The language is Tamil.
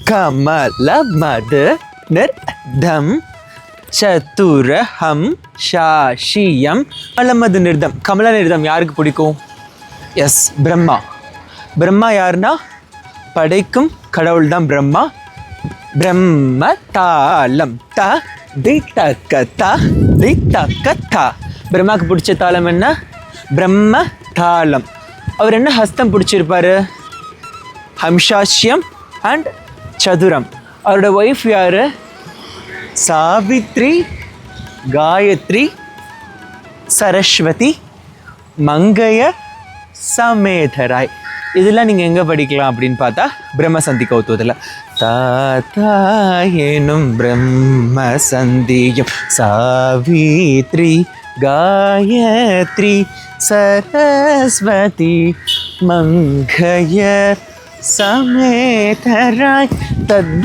கமல மது நிர்தம் சதுரஹம் ஷாஷியம். கமலமது நிர்தம். கமல நிர்தம் யாருக்கு பிடிக்கும்? எஸ், பிரம்மா. பிரம்மா யாருன்னா படைக்கும் கடவுள் தான் பிரம்மா. பிரம்ம தாளம் த திட்டக்க த திட்டக்க த. பிரம்மாவுக்கு பிடிச்ச தாளம் என்ன? பிரம்ம தாளம். அவர் என்ன ஹஸ்தம் பிடிச்சிருப்பாரு? ஹம்சாஷ்யம் அண்ட் சதுரம். அவரோட ஒய்ஃப் யார்? சாவித்ரி, காயத்ரி, சரஸ்வதி, மங்கைய சமேதராய். இதெல்லாம் நீங்கள் எங்கே படிக்கலாம் அப்படின்னு பார்த்தா பிரம்மசந்தி கௌதத்தில். தாத்தா எனும் பிரம்மசந்தியும் சாவித்ரி, காயத்ரி, சரஸ்வதி, மங்கைய சமேதராய் தத்